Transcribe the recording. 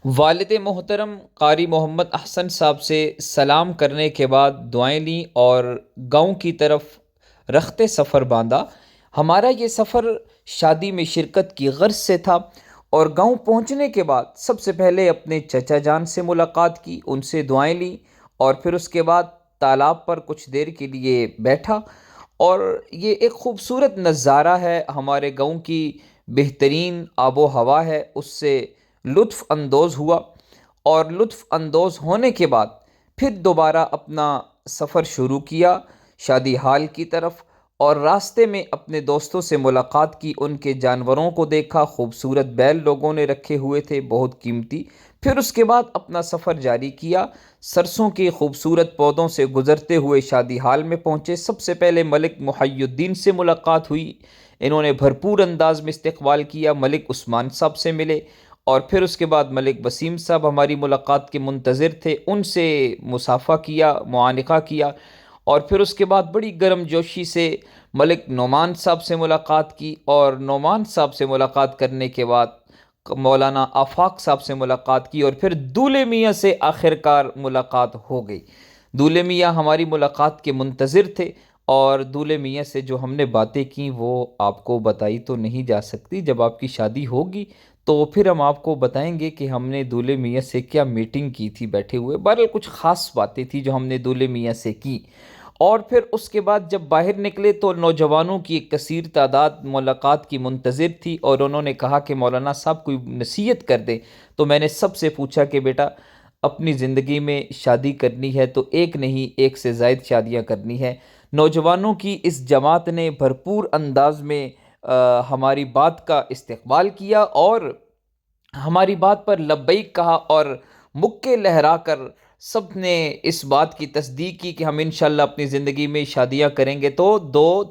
والد محترم قاری محمد احسن صاحب سے سلام کرنے کے بعد دعائیں لیں اور گاؤں کی طرف رخت سفر باندھا۔ ہمارا یہ سفر شادی میں شرکت کی غرض سے تھا، اور گاؤں پہنچنے کے بعد سب سے پہلے اپنے چچا جان سے ملاقات کی، ان سے دعائیں لیں، اور پھر اس کے بعد تالاب پر کچھ دیر کے لیے بیٹھا۔ اور یہ ایک خوبصورت نظارہ ہے، ہمارے گاؤں کی بہترین آب و ہوا ہے، اس سے لطف اندوز ہوا۔ اور لطف اندوز ہونے کے بعد پھر دوبارہ اپنا سفر شروع کیا شادی ہال کی طرف، اور راستے میں اپنے دوستوں سے ملاقات کی، ان کے جانوروں کو دیکھا، خوبصورت بیل لوگوں نے رکھے ہوئے تھے بہت قیمتی۔ پھر اس کے بعد اپنا سفر جاری کیا، سرسوں کے خوبصورت پودوں سے گزرتے ہوئے شادی ہال میں پہنچے۔ سب سے پہلے ملک محی الدین سے ملاقات ہوئی، انہوں نے بھرپور انداز میں استقبال کیا۔ ملک عثمان صاحب سے ملے، اور پھر اس کے بعد ملک وسیم صاحب ہماری ملاقات کے منتظر تھے، ان سے مصافحہ کیا، معانقہ کیا۔ اور پھر اس کے بعد بڑی گرم جوشی سے ملک نعمان صاحب سے ملاقات کی، اور نعمان صاحب سے ملاقات کرنے کے بعد مولانا آفاق صاحب سے ملاقات کی، اور پھر دولے میاں سے آخر کار ملاقات ہو گئی۔ دولے میاں ہماری ملاقات کے منتظر تھے، اور دولے میاں سے جو ہم نے باتیں کیں وہ آپ کو بتائی تو نہیں جا سکتی، جب آپ کی شادی ہوگی تو پھر ہم آپ کو بتائیں گے کہ ہم نے دولے میاں سے کیا میٹنگ کی تھی بیٹھے ہوئے۔ بہرحال کچھ خاص باتیں تھیں جو ہم نے دولے میاں سے کی۔ اور پھر اس کے بعد جب باہر نکلے تو نوجوانوں کی ایک کثیر تعداد ملاقات کی منتظر تھی، اور انہوں نے کہا کہ مولانا صاحب کوئی نصیحت کر دیں۔ تو میں نے سب سے پوچھا کہ بیٹا، اپنی زندگی میں شادی کرنی ہے تو ایک نہیں، ایک سے زائد شادیاں کرنی ہے۔ نوجوانوں کی اس جماعت نے بھرپور انداز میں ہماری بات کا استقبال کیا، اور ہماری بات پر لبیک کہا، اور مکے لہرا کر سب نے اس بات کی تصدیق کی کہ ہم انشاءاللہ اپنی زندگی میں شادیاں کریں گے۔ تو دو